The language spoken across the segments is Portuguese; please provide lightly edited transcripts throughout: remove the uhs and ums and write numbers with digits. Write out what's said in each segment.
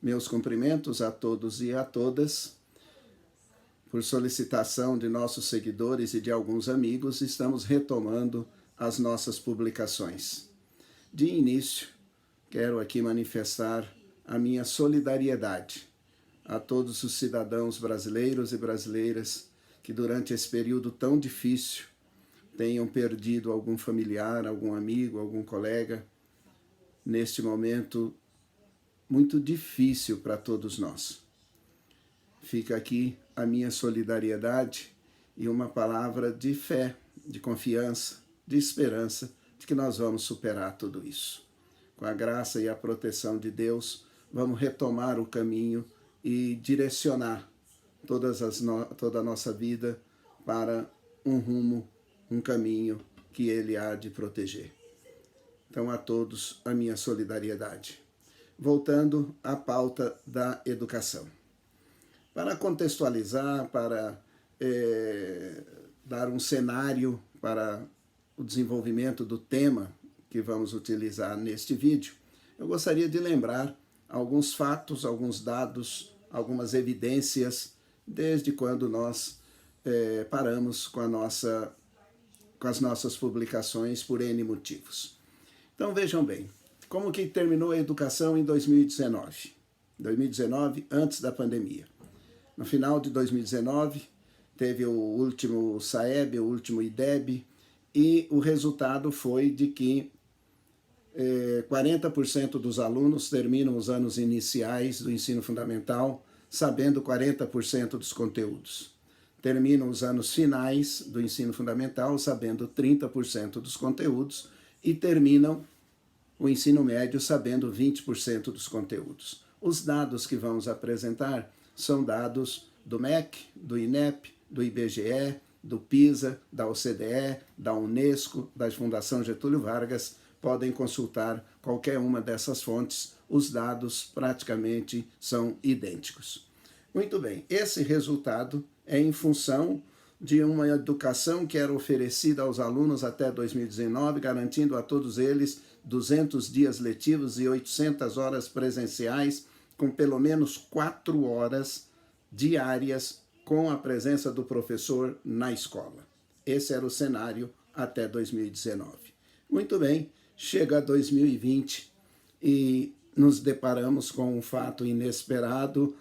Meus cumprimentos a todos e a todas. Por solicitação de nossos seguidores e de alguns amigos, estamos retomando as nossas publicações. De início, quero aqui manifestar a minha solidariedade a todos os cidadãos brasileiros e brasileiras que durante esse período tão difícil tenham perdido algum familiar, algum amigo, algum colega, neste momento muito difícil para todos nós. Fica aqui a minha solidariedade e uma palavra de fé, de confiança, de esperança, de que nós vamos superar tudo isso. Com a graça e a proteção de Deus, vamos retomar o caminho e direcionar toda a nossa vida para um rumo, um caminho que Ele há de proteger. Então, a todos, a minha solidariedade. Voltando à pauta da educação. Para contextualizar, para dar um cenário para o desenvolvimento do tema que vamos utilizar neste vídeo, eu gostaria de lembrar alguns fatos, alguns dados, algumas evidências, desde quando nós paramos com as nossas publicações por N motivos. Então vejam bem, como que terminou a educação em 2019? 2019, antes da pandemia. No final de 2019, teve o último SAEB, o último IDEB, e o resultado foi de que 40% dos alunos terminam os anos iniciais do ensino fundamental sabendo 40% dos conteúdos. Terminam os anos finais do ensino fundamental sabendo 30% dos conteúdos e terminam o ensino médio sabendo 20% dos conteúdos. Os dados que vamos apresentar são dados do MEC, do INEP, do IBGE, do PISA, da OCDE, da Unesco, da Fundação Getúlio Vargas. Podem consultar qualquer uma dessas fontes, os dados praticamente são idênticos. Muito bem, esse resultado é em função de uma educação que era oferecida aos alunos até 2019, garantindo a todos eles 200 dias letivos e 800 horas presenciais, com pelo menos 4 horas diárias com a presença do professor na escola. Esse era o cenário até 2019. Muito bem, chega 2020 e nos deparamos com um fato inesperado,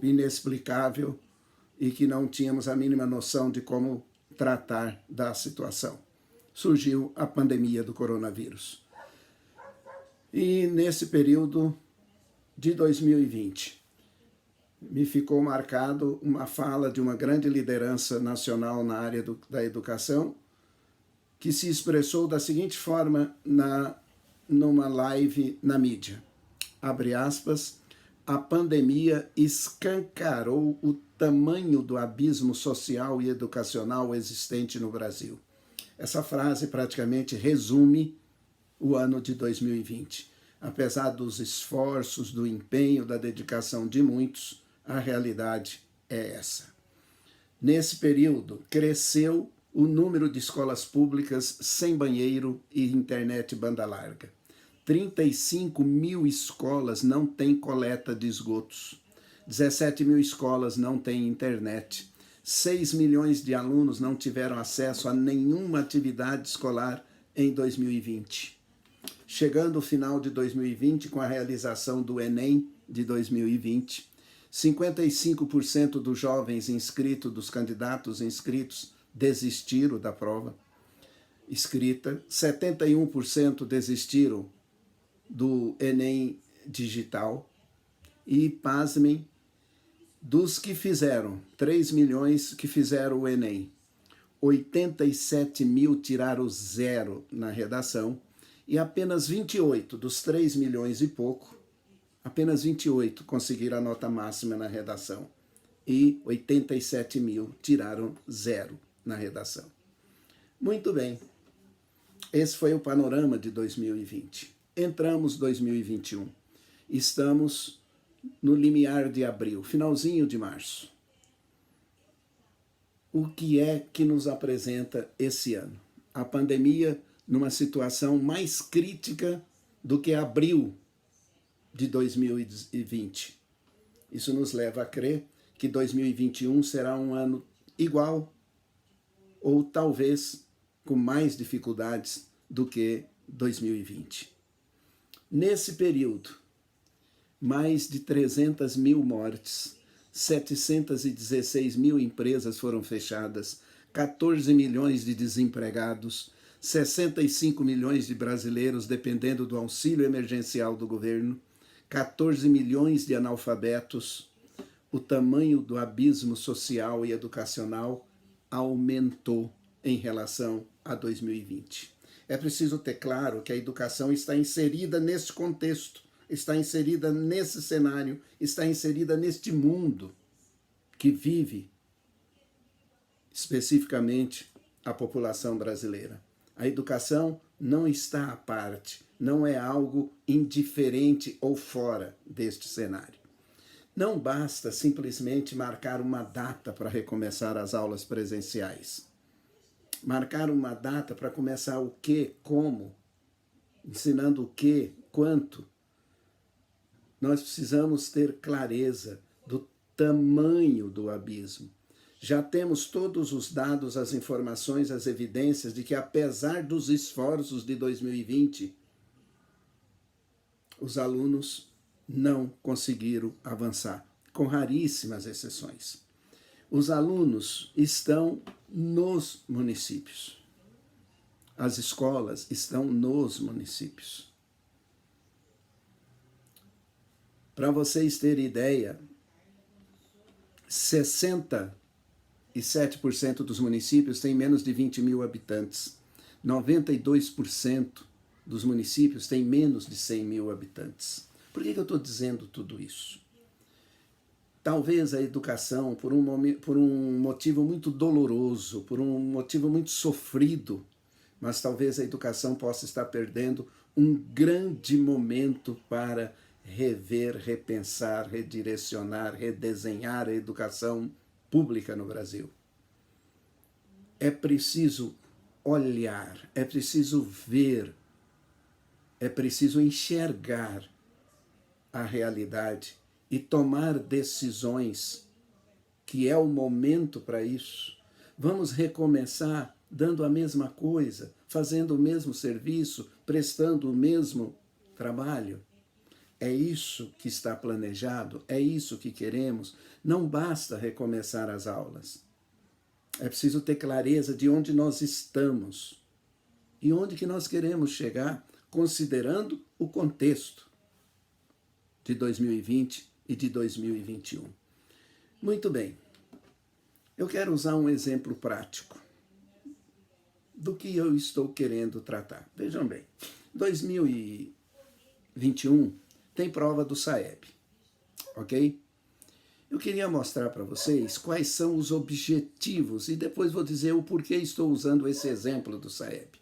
inexplicável, e que não tínhamos a mínima noção de como tratar da situação. Surgiu a pandemia do coronavírus. E nesse período de 2020, me ficou marcado uma fala de uma grande liderança nacional na área da educação, que se expressou da seguinte forma numa live na mídia. Abre aspas, a pandemia escancarou o tamanho do abismo social e educacional existente no Brasil. Essa frase praticamente resume o ano de 2020. Apesar dos esforços, do empenho, da dedicação de muitos, a realidade é essa. Nesse período, cresceu o número de escolas públicas sem banheiro e internet banda larga. 35 mil escolas não têm coleta de esgotos. 17 mil escolas não têm internet. 6 milhões de alunos não tiveram acesso a nenhuma atividade escolar em 2020. Chegando ao final de 2020, com a realização do Enem de 2020, 55% dos jovens inscritos, dos candidatos inscritos, desistiram da prova escrita, 71% desistiram do Enem digital e, pasmem, dos que fizeram, 3 milhões que fizeram o Enem, 87 mil tiraram 0 na redação e apenas 28 dos 3 milhões e pouco, apenas 28 conseguiram a nota máxima na redação e 87 mil tiraram 0 na redação. Muito bem, esse foi o panorama de 2020. Entramos 2021, estamos no limiar de abril, finalzinho de março. O que é que nos apresenta esse ano? A pandemia numa situação mais crítica do que abril de 2020. Isso nos leva a crer que 2021 será um ano igual ou talvez com mais dificuldades do que 2020. Nesse período, mais de 300 mil mortes, 716 mil empresas foram fechadas, 14 milhões de desempregados, 65 milhões de brasileiros dependendo do auxílio emergencial do governo, 14 milhões de analfabetos. O tamanho do abismo social e educacional aumentou em relação a 2020. É preciso ter claro que a educação está inserida nesse contexto, está inserida nesse cenário, está inserida neste mundo que vive especificamente a população brasileira. A educação não está à parte, não é algo indiferente ou fora deste cenário. Não basta simplesmente marcar uma data para recomeçar as aulas presenciais. Marcar uma data para começar o quê, como, ensinando o quê, quanto. Nós precisamos ter clareza do tamanho do abismo. Já temos todos os dados, as informações, as evidências de que, apesar dos esforços de 2020, os alunos não conseguiram avançar, com raríssimas exceções. Os alunos estão nos municípios. As escolas estão nos municípios. Para vocês terem ideia, 67% dos municípios têm menos de 20 mil habitantes. 92% dos municípios têm menos de 100 mil habitantes. Por que eu estou dizendo tudo isso? Talvez a educação, por um motivo muito doloroso, por um motivo muito sofrido, mas talvez a educação possa estar perdendo um grande momento para rever, repensar, redirecionar, redesenhar a educação pública no Brasil. É preciso olhar, é preciso ver, é preciso enxergar a realidade e tomar decisões, que é o momento para isso. Vamos recomeçar dando a mesma coisa, fazendo o mesmo serviço, prestando o mesmo trabalho. É isso que está planejado, é isso que queremos. Não basta recomeçar as aulas. É preciso ter clareza de onde nós estamos e onde que nós queremos chegar, considerando o contexto de 2020 e de 2021. Muito bem. Eu quero usar um exemplo prático do que eu estou querendo tratar. Vejam bem, 2021 tem prova do SAEB, ok? Eu queria mostrar para vocês quais são os objetivos e depois vou dizer o porquê estou usando esse exemplo do SAEB.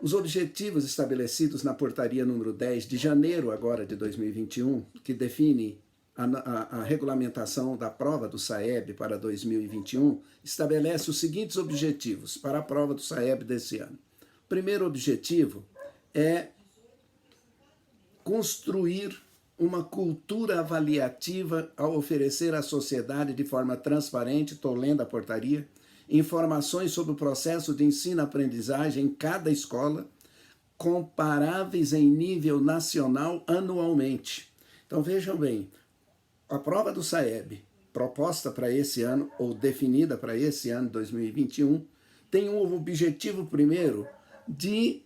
Os objetivos estabelecidos na portaria número 10 de janeiro agora de 2021, que define a regulamentação da prova do SAEB para 2021, estabelece os seguintes objetivos para a prova do SAEB desse ano. O primeiro objetivo é construir uma cultura avaliativa ao oferecer à sociedade de forma transparente, estou lendo a portaria, informações sobre o processo de ensino-aprendizagem em cada escola, comparáveis em nível nacional anualmente. Então vejam bem, a prova do SAEB, proposta para esse ano, ou definida para esse ano, 2021, tem um objetivo primeiro de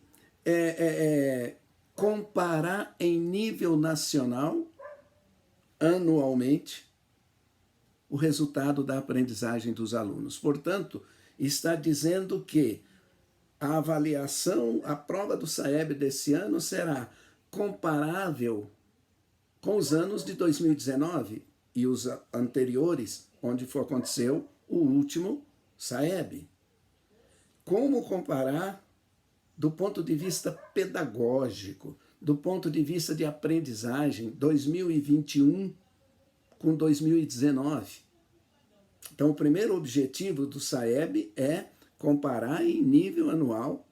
comparar em nível nacional, anualmente, o resultado da aprendizagem dos alunos. Portanto, está dizendo que a avaliação, a prova do SAEB desse ano será comparável com os anos de 2019 e os anteriores, onde aconteceu o último SAEB. Como comparar do ponto de vista pedagógico, do ponto de vista de aprendizagem, 2021 com 2019. Então, o primeiro objetivo do SAEB é comparar em nível anual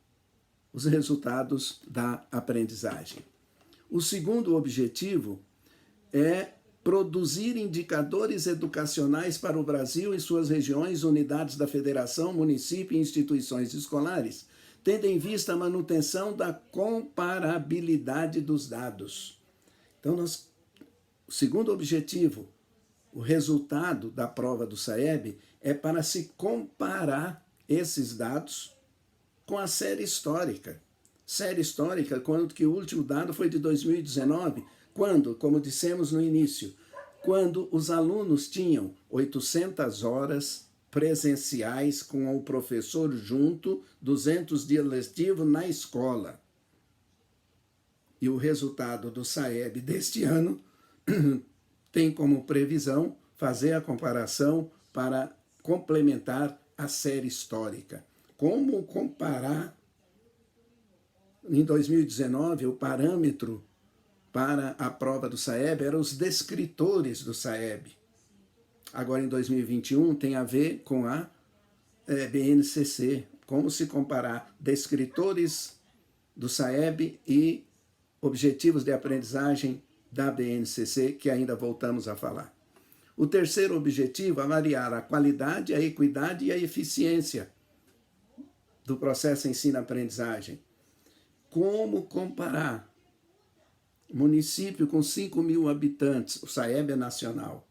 os resultados da aprendizagem. O segundo objetivo é produzir indicadores educacionais para o Brasil e suas regiões, unidades da federação, município e instituições escolares, tendo em vista a manutenção da comparabilidade dos dados. Então, o segundo objetivo, o resultado da prova do SAEB, é para se comparar esses dados com a série histórica. Série histórica, quando que o último dado foi de 2019, quando, como dissemos no início, quando os alunos tinham 800 horas presenciais com o professor junto, 200 dias letivos na escola. E o resultado do SAEB deste ano tem como previsão fazer a comparação para complementar a série histórica. Como comparar? Em 2019, o parâmetro para a prova do SAEB eram os descritores do SAEB. Agora, em 2021, tem a ver com a BNCC. Como se comparar descritores do SAEB e objetivos de aprendizagem da BNCC, que ainda voltamos a falar. O terceiro objetivo é avaliar a qualidade, a equidade e a eficiência do processo ensino-aprendizagem. Como comparar município com 5.000 habitantes, o SAEB é nacional,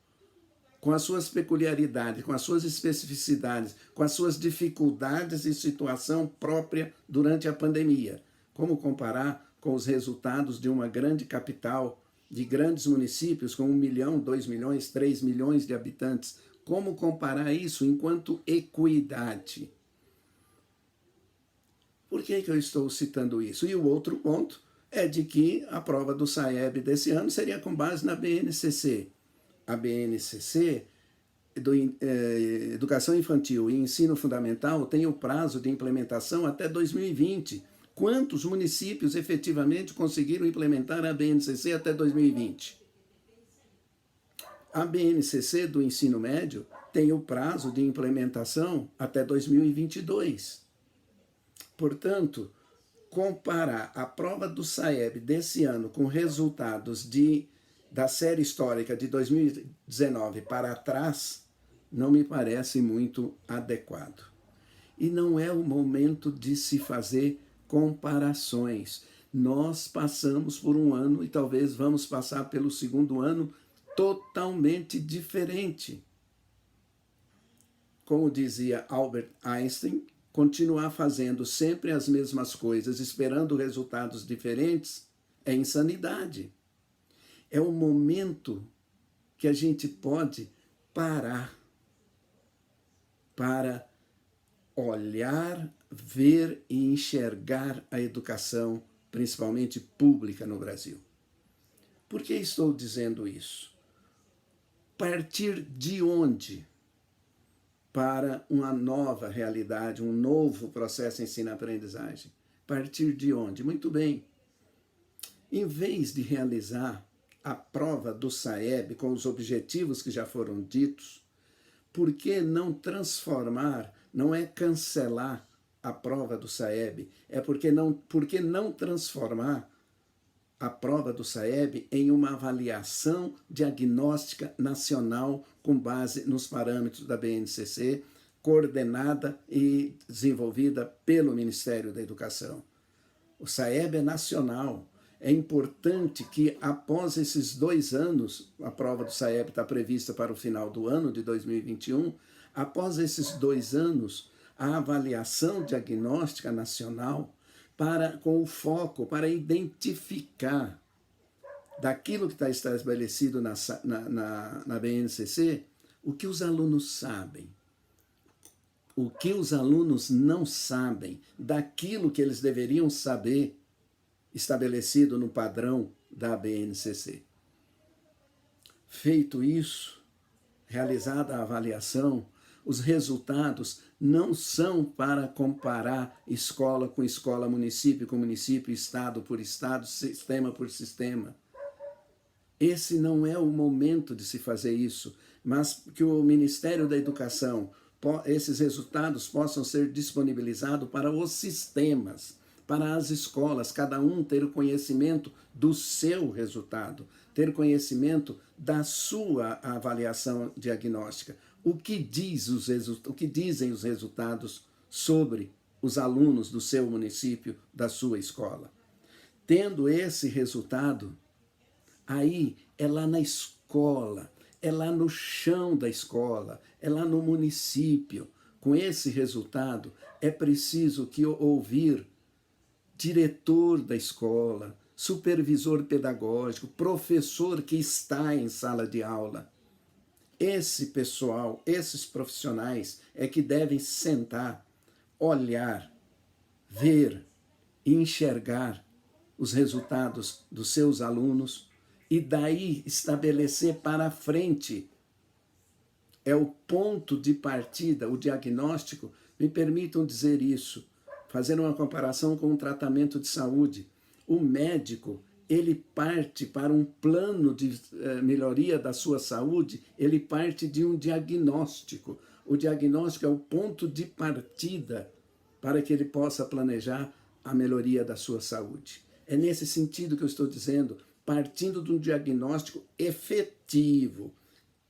com as suas peculiaridades, com as suas especificidades, com as suas dificuldades e situação própria durante a pandemia. Como comparar com os resultados de uma grande capital, de grandes municípios com 1 milhão, 2 milhões, 3 milhões de habitantes. Como comparar isso enquanto equidade? Por que eu estou citando isso? E o outro ponto é de que a prova do SAEB desse ano seria com base na BNCC. A BNCC, Educação Infantil e Ensino Fundamental, tem o prazo de implementação até 2020. Quantos municípios efetivamente conseguiram implementar a BNCC até 2020? A BNCC do ensino médio tem o prazo de implementação até 2022. Portanto, comparar a prova do SAEB desse ano com resultados da série histórica de 2019 para trás não me parece muito adequado. E não é o momento de se fazer comparações. Nós passamos por um ano e talvez vamos passar pelo segundo ano totalmente diferente. Como dizia Albert Einstein, continuar fazendo sempre as mesmas coisas, esperando resultados diferentes, é insanidade. É o momento que a gente pode parar para olhar, ver e enxergar a educação, principalmente pública no Brasil. Por que estou dizendo isso? Partir de onde? Para uma nova realidade, um novo processo de ensino-aprendizagem. Partir de onde? Muito bem. Em vez de realizar a prova do SAEB com os objetivos que já foram ditos, por que não transformar, não é cancelar a prova do SAEB, é porque não transformar a prova do SAEB em uma avaliação diagnóstica nacional com base nos parâmetros da BNCC, coordenada e desenvolvida pelo Ministério da Educação. O SAEB é nacional. É importante que, após esses 2 anos, a prova do SAEB está prevista para o final do ano de 2021, após esses 2 anos, a avaliação diagnóstica nacional com o foco para identificar daquilo que está estabelecido na BNCC, o que os alunos sabem, o que os alunos não sabem, daquilo que eles deveriam saber, estabelecido no padrão da BNCC. Feito isso, realizada a avaliação, os resultados não são para comparar escola com escola, município com município, estado por estado, sistema por sistema. Esse não é o momento de se fazer isso, mas que o Ministério da Educação, esses resultados possam ser disponibilizados para os sistemas, para as escolas, cada um ter o conhecimento do seu resultado, ter conhecimento da sua avaliação diagnóstica. O que dizem os resultados sobre os alunos do seu município, da sua escola? Tendo esse resultado, aí é lá na escola, é lá no chão da escola, é lá no município. Com esse resultado, é preciso que ouvir diretor da escola, supervisor pedagógico, professor que está em sala de aula. Esse pessoal, esses profissionais é que devem sentar, olhar, ver e enxergar os resultados dos seus alunos e daí estabelecer para frente. É o ponto de partida, o diagnóstico. Me permitam dizer isso, fazer uma comparação com o tratamento de saúde. O médico, ele parte para um plano de melhoria da sua saúde, ele parte de um diagnóstico. O diagnóstico é o ponto de partida para que ele possa planejar a melhoria da sua saúde. É nesse sentido que eu estou dizendo, partindo de um diagnóstico efetivo,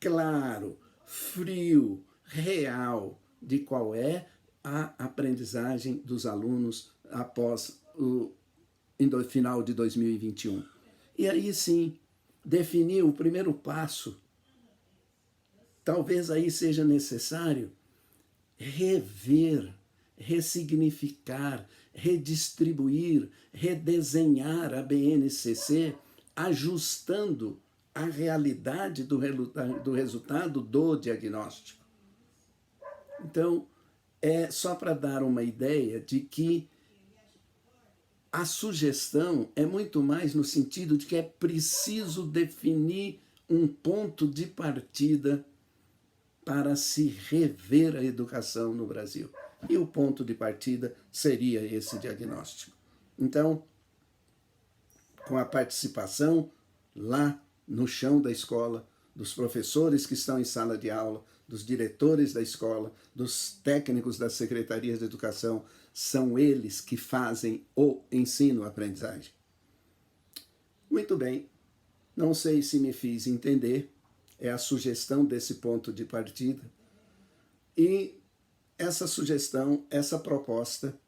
claro, frio, real, de qual é a aprendizagem dos alunos após final de 2021. E aí sim, definir o primeiro passo. Talvez aí seja necessário rever, ressignificar, redistribuir, redesenhar a BNCC, ajustando a realidade do resultado do diagnóstico. Então, é só para dar uma ideia de que a sugestão é muito mais no sentido de que é preciso definir um ponto de partida para se rever a educação no Brasil. E o ponto de partida seria esse diagnóstico. Então, com a participação lá no chão da escola, dos professores que estão em sala de aula, dos diretores da escola, dos técnicos das secretarias de educação, são eles que fazem o ensino-aprendizagem. Muito bem, não sei se me fiz entender, é a sugestão desse ponto de partida. E essa sugestão, essa proposta,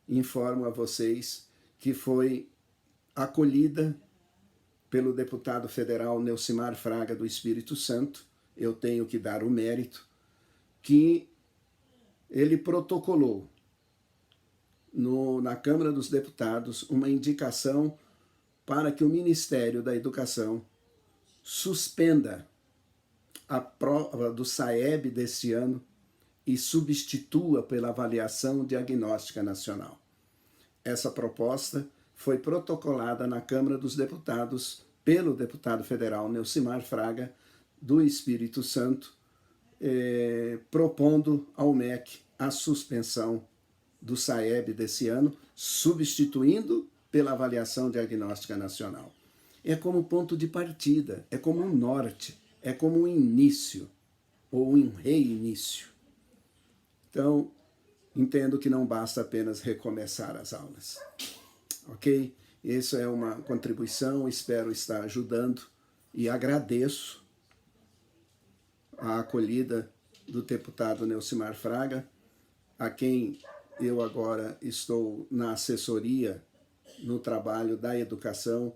informo a vocês que foi acolhida pelo deputado federal Neucimar Fraga do Espírito Santo. Eu tenho que dar o mérito que ele protocolou na Câmara dos Deputados uma indicação para que o Ministério da Educação suspenda a prova do SAEB deste ano e substitua pela avaliação diagnóstica nacional. Essa proposta foi protocolada na Câmara dos Deputados pelo deputado federal Neucimar Fraga do Espírito Santo, propondo ao MEC a suspensão do SAEB desse ano, substituindo pela avaliação diagnóstica nacional. É como ponto de partida, é como um norte, é como um início, ou um reinício. Então, entendo que não basta apenas recomeçar as aulas. Ok? Isso é uma contribuição, espero estar ajudando e agradeço a acolhida do deputado Neucimar Fraga, a quem eu agora estou na assessoria no trabalho da educação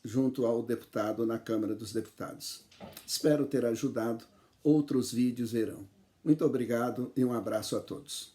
junto ao deputado na Câmara dos Deputados. Espero ter ajudado, outros vídeos virão. Muito obrigado e um abraço a todos.